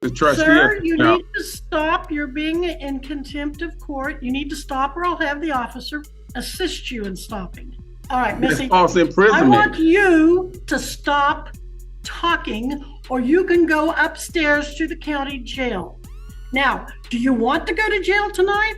The trustee. Sir, you need to stop. You're being in contempt of court. You need to stop or I'll have the officer assist you in stopping. All right, Missy. False imprisonment. I want you to stop talking or you can go upstairs to the county jail. Now, do you want to go to jail tonight?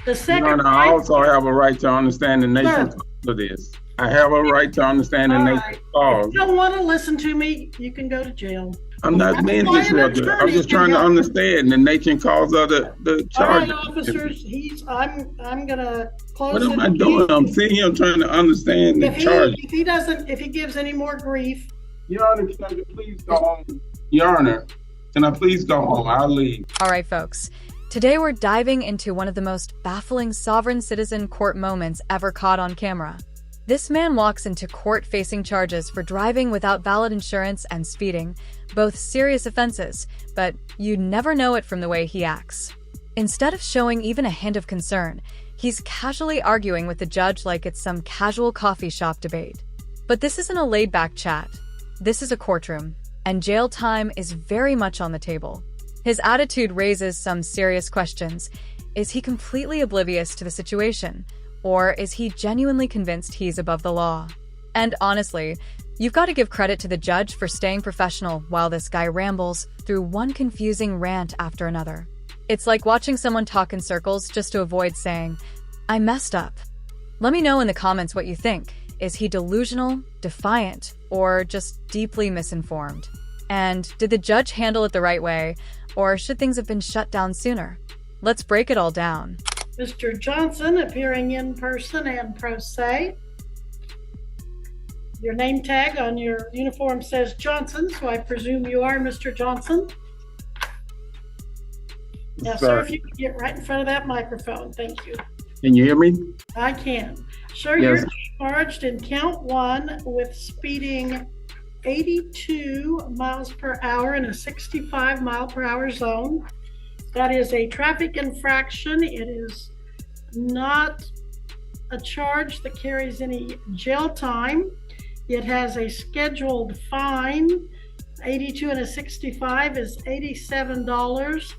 The second I also have a right to understand the nature of this. I have a right to understand the nature of. If you don't want to listen to me, you can go to jail. I'm not being disruptive. I'm just trying to understand the nature and cause of the charge. All right, officers, I'm gonna close. What am I doing? I'm sitting here trying to understand the charge. If he gives any more grief. Your Honor, can I please go home? Your Honor, can I please go home? I'll leave. All right, folks. Today we're diving into one of the most baffling sovereign citizen court moments ever caught on camera. This man walks into court facing charges for driving without valid insurance and speeding, both serious offenses, but you'd never know it from the way he acts. Instead of showing even a hint of concern, he's casually arguing with the judge like it's some casual coffee shop debate. But this isn't a laid-back chat. This is a courtroom, and jail time is very much on the table. His attitude raises some serious questions. Is he completely oblivious to the situation? Or is he genuinely convinced he's above the law? And honestly, you've got to give credit to the judge for staying professional while this guy rambles through one confusing rant after another. It's like watching someone talk in circles just to avoid saying, "I messed up." Let me know in the comments what you think. Is he delusional, defiant, or just deeply misinformed? And did the judge handle it the right way, or should things have been shut down sooner? Let's break it all down. Mr. Johnson, appearing in person and pro se. Your name tag on your uniform says Johnson, so I presume you are Mr. Johnson. Now, sir, if you could get right in front of that microphone, thank you. Can you hear me? I can. Sir, yes. You're charged in count 1 with speeding 82 miles per hour in a 65 mile per hour zone. That is a traffic infraction. It is not a charge that carries any jail time. It has a scheduled fine. 82 and a 65 is $87,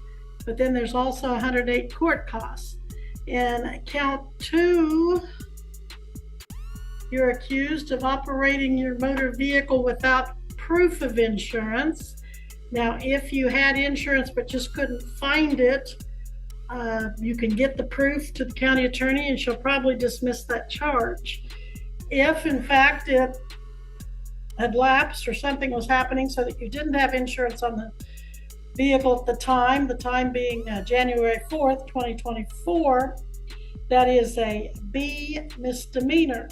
but then there's also 108 court costs. In count 2, you're accused of operating your motor vehicle without proof of insurance. Now, if you had insurance but just couldn't find it, you can get the proof to the county attorney and she'll probably dismiss that charge. If, in fact, it had lapsed or something was happening so that you didn't have insurance on the vehicle at the time being January 4th, 2024, that is a B misdemeanor.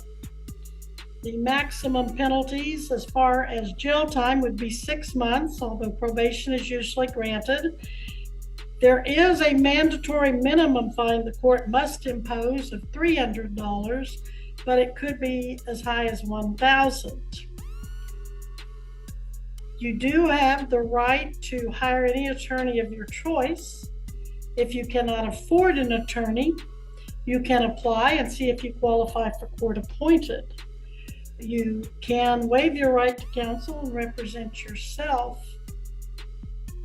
The maximum penalties as far as jail time would be 6 months, although probation is usually granted. There is a mandatory minimum fine the court must impose of $300, but it could be as high as $1,000. You do have the right to hire any attorney of your choice. If you cannot afford an attorney, you can apply and see if you qualify for court appointed. You can waive your right to counsel and represent yourself.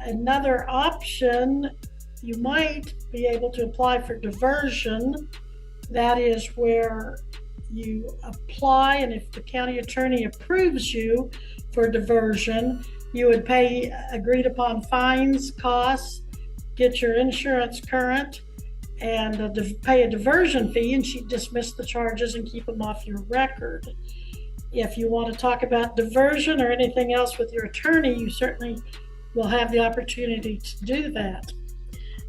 Another option, you might be able to apply for diversion. That is where you apply, and if the county attorney approves you for diversion, you would pay agreed upon fines, costs, get your insurance current, and pay a diversion fee, and she'd dismiss the charges and keep them off your record. If you want to talk about diversion or anything else with your attorney, you certainly will have the opportunity to do that.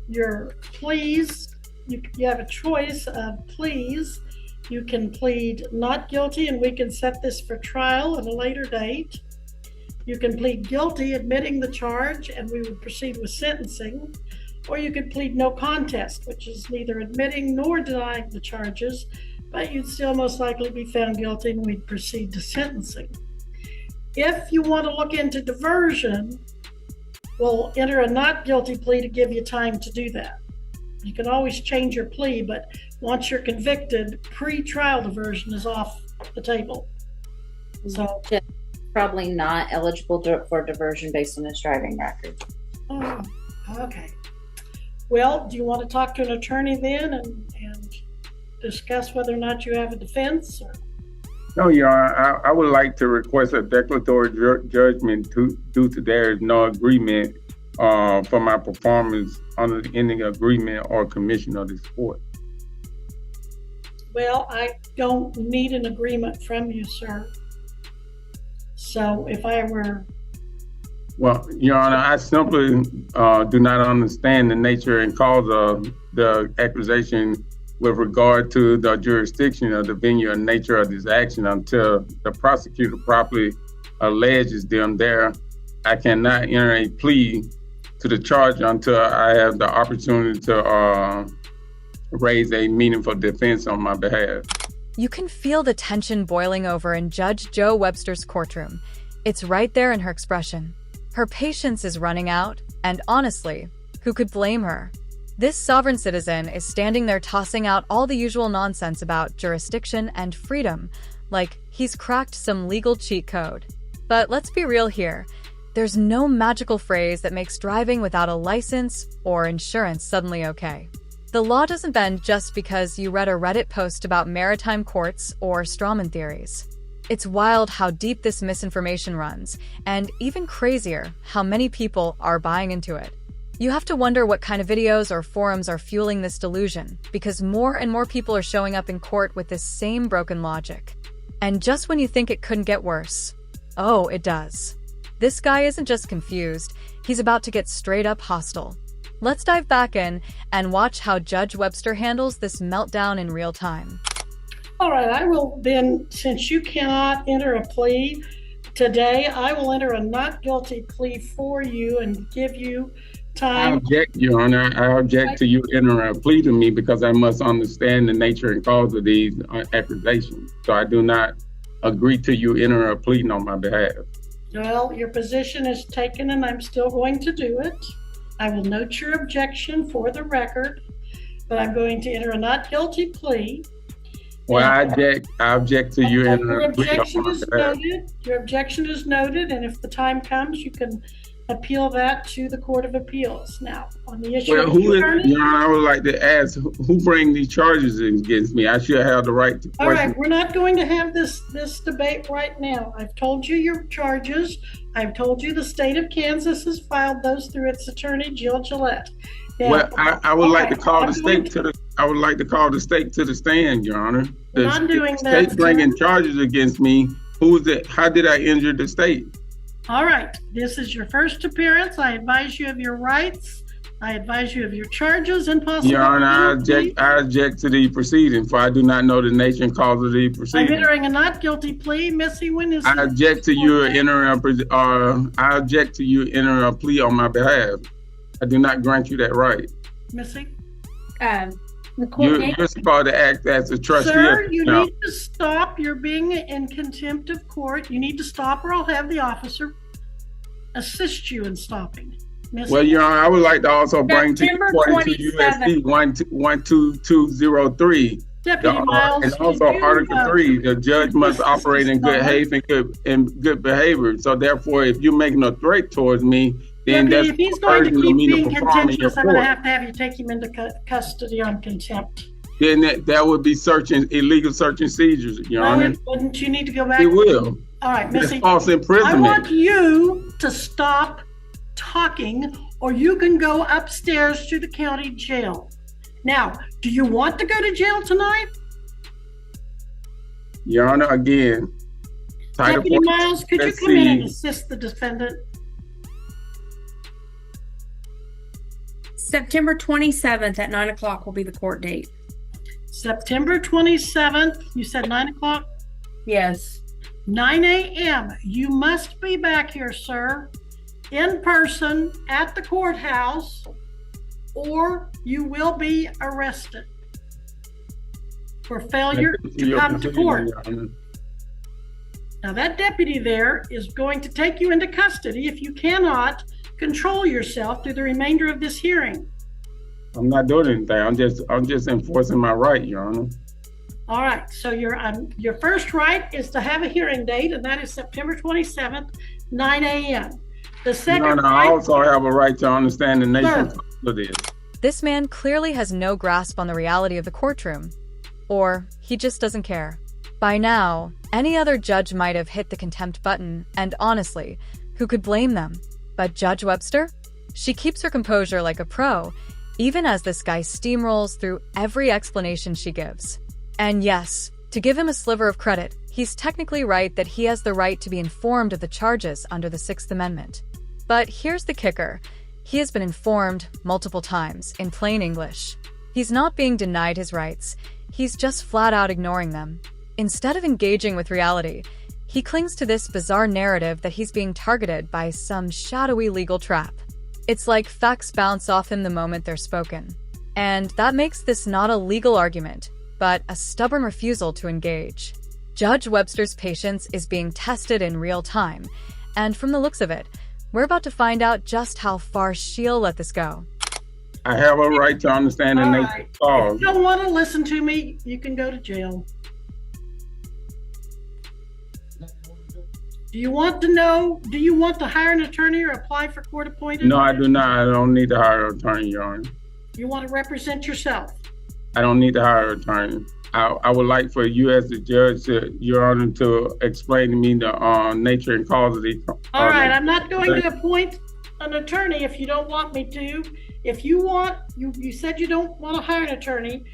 Your pleas, you have a choice of pleas. You can plead not guilty and we can set this for trial at a later date. You can plead guilty, admitting the charge, and we would proceed with sentencing. Or you could plead no contest, which is neither admitting nor denying the charges, but you'd still most likely be found guilty and we'd proceed to sentencing. If you want to look into diversion, we'll enter a not guilty plea to give you time to do that. You can always change your plea, but once you're convicted, pre-trial diversion is off the table. So probably not eligible for diversion based on his driving record. Oh, okay. Well, do you want to talk to an attorney then and discuss whether or not you have a defense? Or? No, Your Honor, I would like to request a declaratory judgment due to there is no agreement for my performance under any agreement or commission of this court. Well, I don't need an agreement from you, sir. So if I were... Well, Your Honor, I simply do not understand the nature and cause of the accusation with regard to the jurisdiction of the venue and nature of this action until the prosecutor properly alleges them there. I cannot enter a plea to the charge until I have the opportunity to raise a meaningful defense on my behalf. You can feel the tension boiling over in Judge Joe Webster's courtroom. It's right there in her expression. Her patience is running out, and honestly, who could blame her? This sovereign citizen is standing there tossing out all the usual nonsense about jurisdiction and freedom, like he's cracked some legal cheat code. But let's be real here. There's no magical phrase that makes driving without a license or insurance suddenly okay. The law doesn't bend just because you read a Reddit post about maritime courts or strawman theories. It's wild how deep this misinformation runs, and even crazier, how many people are buying into it. You have to wonder what kind of videos or forums are fueling this delusion, because more and more people are showing up in court with this same broken logic. And just when you think it couldn't get worse, oh, it does. This guy isn't just confused, he's about to get straight up hostile. Let's dive back in and watch how Judge Webster handles this meltdown in real time. All right, I will then, since you cannot enter a plea today, I will enter a not guilty plea for you and give you time. I object, Your Honor. I object to you entering a plea to me because I must understand the nature and cause of these accusations. So I do not agree to you entering a plea on my behalf. Well, your position is taken and I'm still going to do it. I will note your objection for the record, but I'm going to enter a not guilty plea. Well, I object to you entering a plea on my behalf. Your objection is noted, and if the time comes, you can appeal that to the Court of Appeals. Now, on the issue of Your Honor, I would like to ask, who bring these charges against me? I should have the right to question. All right, we're not going to have this debate right now. I've told you your charges. I've told you the state of Kansas has filed those through its attorney, Jill Gillette. Now, well, I would like to call the state to the. I would like to call the state to the stand, Your Honor. We're not doing that. State bringing charges against me. Who is it? How did I injure the state? All right, this is your first appearance. I advise you of your rights. I advise you of your charges and possible. Your Honor, I object to the proceeding, for I do not know the nature and cause of the proceeding. I'm entering a not guilty plea. Missy, when is I object to you entering I object to you entering a plea on my behalf. I do not grant you that right. Missy? You're supposed to act as a trustee. Sir, you need to stop. You're being in contempt of court. You need to stop, or I'll have the officer assist you in stopping. Missy? Well, Your Honor, I would like to also bring to according to USC 12203. Deputy Miles, and also Article 3, the judge must operate in good behavior. So therefore, if you're making a threat towards me, then Deputy, that's if he's going to keep being contentious, I'm going to court. have you take him into custody on contempt. Then that would be illegal search and seizures, Your Honor. Wouldn't you need to go back? It will. All right, Missy. False imprisonment. I want you to stop talking, or you can go upstairs to the county jail. Now, do you want to go to jail tonight? Your Honor, again, Deputy Miles, could you come in and assist the defendant? September 27th at 9 o'clock will be the court date. September 27th, you said 9 o'clock? Yes. 9 a.m. You must be back here, sir, in person at the courthouse, or you will be arrested for failure to come to court. Now, that deputy there is going to take you into custody if you cannot control yourself through the remainder of this hearing. I'm not doing anything. I'm just enforcing my right, Your Honor. All right. So your first right is to have a hearing date, and that is September 27th, 9 a.m. The Your second Honor, I right, also have a right to understand the nature Sir. of this. This man clearly has no grasp on the reality of the courtroom. Or he just doesn't care. By now, any other judge might have hit the contempt button, and honestly, who could blame them? But Judge Webster? She keeps her composure like a pro, even as this guy steamrolls through every explanation she gives. And yes, to give him a sliver of credit, he's technically right that he has the right to be informed of the charges under the Sixth Amendment. But here's the kicker. He has been informed multiple times, in plain English. He's not being denied his rights. He's just flat out ignoring them. Instead of engaging with reality, he clings to this bizarre narrative that he's being targeted by some shadowy legal trap. It's like facts bounce off him the moment they're spoken. And that makes this not a legal argument, but a stubborn refusal to engage. Judge Webster's patience is being tested in real time, and from the looks of it, we're about to find out just how far she'll let this go. I have a right to understand the all nature right. of cause. If you don't want to listen to me, you can go to jail. Do you want to know, do you want to hire an attorney or apply for court appointed? No, I do not. I don't need to hire an attorney, Your Honor. You want to represent yourself? I don't need to hire an attorney. I would like for you as the judge, Your Honor, to explain to me the nature and cause of the. All right, I'm not going to appoint an attorney if you don't want me to. If you want, you said you don't want to hire an attorney.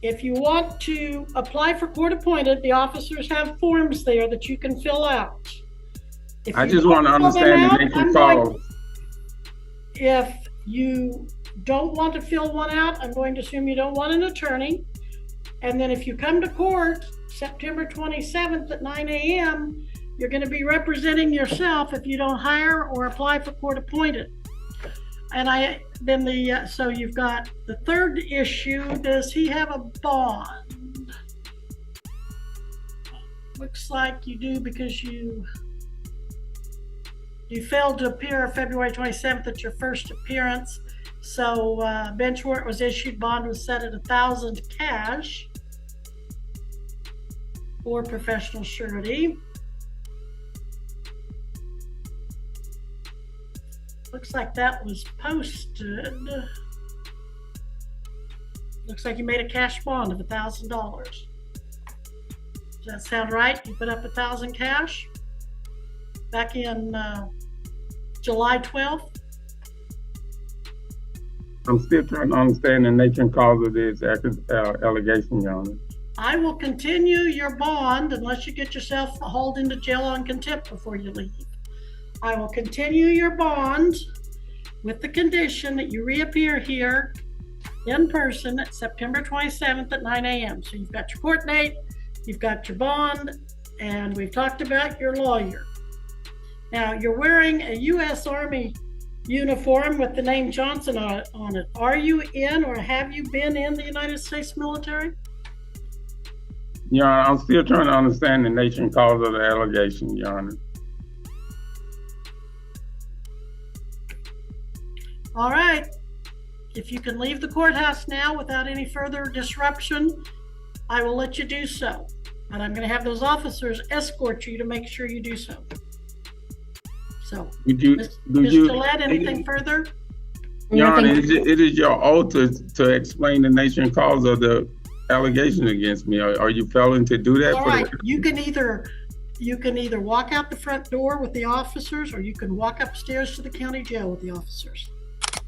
If you want to apply for court appointed, the officers have forms there that you can fill out. If I you just don't want to fill them understand the out, nature I'm and going- cause. If you don't want to fill one out, I'm going to assume you don't want an attorney. And then if you come to court September 27th at 9 a.m., you're going to be representing yourself if you don't hire or apply for court appointed. And so you've got the third issue, does he have a bond? Looks like you do because you failed to appear February 27th at your first appearance. So bench warrant was issued, bond was set at $1,000 cash for professional surety. Looks like that was posted. Looks like you made a cash bond of $1,000. Does that sound right? You put up $1,000 cash back in July 12th? I'm still trying to understand the nature and cause of this allegation, Your Honor. I will continue your bond unless you get yourself hauled into jail on contempt before you leave. I will continue your bond with the condition that you reappear here in person at September 27th at 9 a.m. So you've got your court date, you've got your bond, and we've talked about your lawyer. Now, you're wearing a U.S. Army uniform with the name Johnson on it. Are you in or have you been in the United States military? Your Honor, I'm still trying to understand the nature and cause of the allegation, Your Honor. All right. If you can leave the courthouse now without any further disruption, I will let you do so. But I'm going to have those officers escort you to make sure you do so. So, Ms. Gillette, anything further? Your Honor, it is your oath to explain the nature and cause of the allegation against me. Are you failing to do that? All right. You can either walk out the front door with the officers, or you can walk upstairs to the county jail with the officers.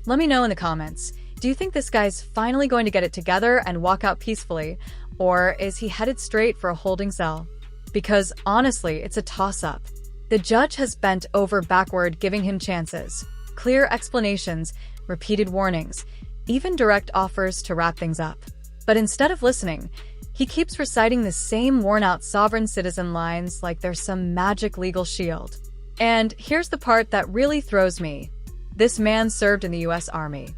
Let me know in the comments. Do you think this guy's finally going to get it together and walk out peacefully? Or is he headed straight for a holding cell? Because honestly, it's a toss-up. The judge has bent over backward giving him chances, clear explanations, repeated warnings, even direct offers to wrap things up. But instead of listening, he keeps reciting the same worn-out sovereign citizen lines like they're some magic legal shield. And here's the part that really throws me. This man served in the U.S. Army.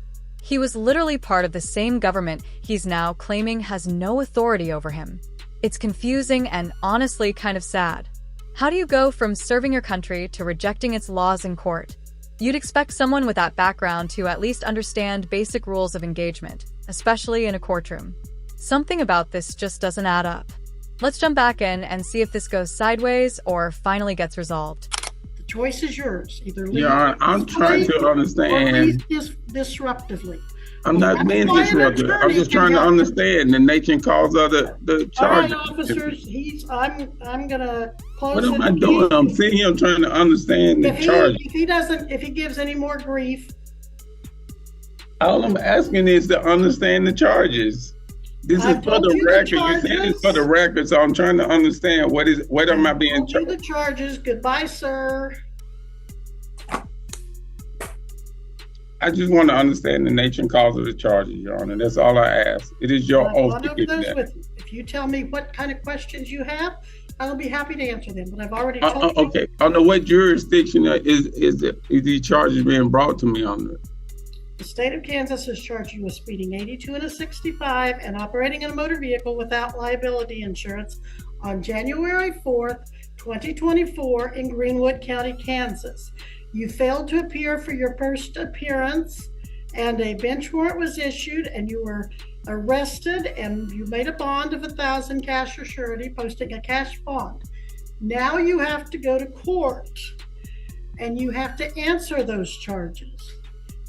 He was literally part of the same government he's now claiming has no authority over him. It's confusing and honestly kind of sad. How do you go from serving your country to rejecting its laws in court? You'd expect someone with that background to at least understand basic rules of engagement, especially in a courtroom. Something about this just doesn't add up. Let's jump back in and see if this goes sideways or finally gets resolved. The Choice is yours. Either leave Your Honor, I'm trying to or understand. leave disruptively. I'm not That's being why an disruptive. I'm attorney just can trying to help. understand the nature and cause of the All right, charges. officers, I'm gonna close What it. am I doing? I'm sitting here trying to understand the charge. If he gives any more grief, All I'm asking is to understand the charges. This I've is for told the you the record. You said it's for the charges. record, so I'm trying to understand what am I being told you charged? the charges. Goodbye, sir. I just want to understand the nature and cause of the charges, Your Honor. That's all I ask. It is your I've oath gone to over give those that. with you. If you tell me what kind of questions you have, I'll be happy to answer them, but I've already told you. Okay. Under what jurisdiction is these charges being brought to me under? The state of Kansas has charged you with speeding 82 and a 65 and operating in a motor vehicle without liability insurance on January 4th, 2024 in Greenwood County, Kansas. You failed to appear for your first appearance, and a bench warrant was issued, and you were arrested, and you made a bond of $1,000 cash or surety, posting a cash bond. Now you have to go to court, and you have to answer those charges.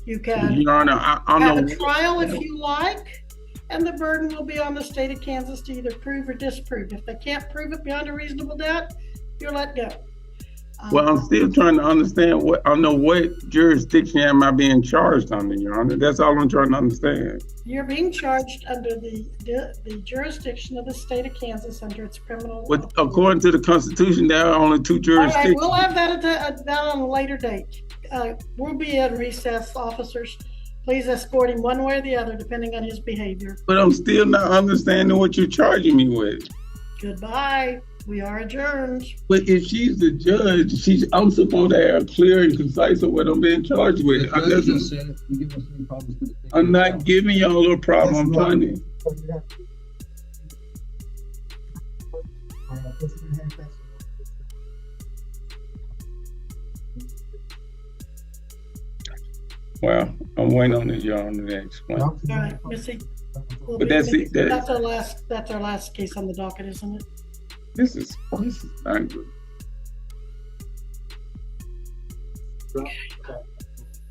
You can Your Honor, I have know. a trial if you like, and the burden will be on the state of Kansas to either prove or disprove. If they can't prove it beyond a reasonable doubt, you're let go. Well, I'm still trying to understand under what jurisdiction am I being charged under, Your Honor? That's all I'm trying to understand. You're being charged under the jurisdiction of the state of Kansas under its criminal. According to the Constitution, there are only two All right, jurisdictions. we'll have that on a later date. We'll be at recess, officers. Please escort him one way or the other, depending on his behavior. But I'm still not understanding what you're charging me with. Goodbye. We are adjourned. But if she's the judge, I'm supposed to have clear and concise of what I'm being charged with. I'm not giving y'all a problem. I'm trying to. Well, I'm waiting on this, Your Honor, to explain. All right, Missy. But that's it. That's our last case on the docket, isn't it? This is not good.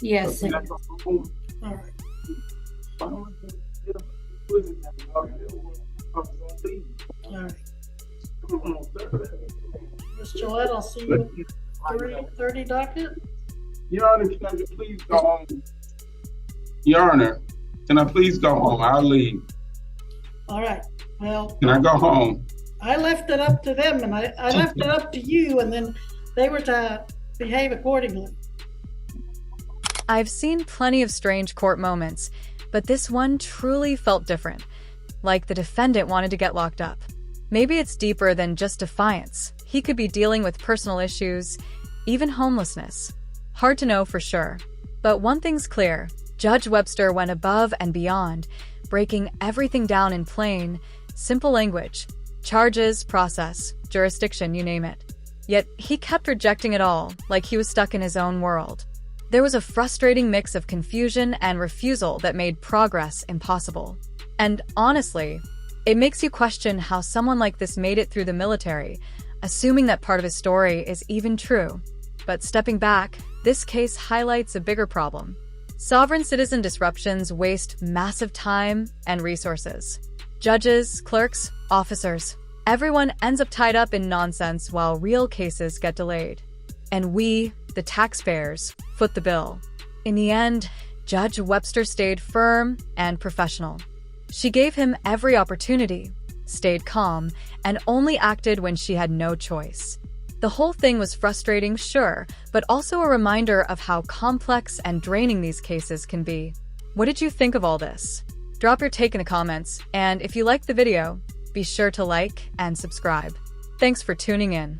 Yes. All right. All right. Ms. Gillette, I'll see you at 3:30 docket. Your Honor, can I please go home? Your Honor, can I please go home? I'll leave. All right. Well, Can I go home? I left it up to them, and I left it up to you, and then they were to behave accordingly. I've seen plenty of strange court moments, but this one truly felt different. Like the defendant wanted to get locked up. Maybe it's deeper than just defiance. He could be dealing with personal issues, even homelessness. Hard to know for sure. But one thing's clear. Judge Webster went above and beyond, breaking everything down in plain, simple language. Charges, process, jurisdiction, you name it. Yet he kept rejecting it all, like he was stuck in his own world. There was a frustrating mix of confusion and refusal that made progress impossible. And honestly, it makes you question how someone like this made it through the military, assuming that part of his story is even true. But stepping back, this case highlights a bigger problem. Sovereign citizen disruptions waste massive time and resources. Judges, clerks, officers, everyone ends up tied up in nonsense while real cases get delayed. And we, the taxpayers, foot the bill. In the end, Judge Webster stayed firm and professional. She gave him every opportunity, stayed calm, and only acted when she had no choice. The whole thing was frustrating, sure, but also a reminder of how complex and draining these cases can be. What did you think of all this? Drop your take in the comments, and if you liked the video, be sure to like and subscribe. Thanks for tuning in.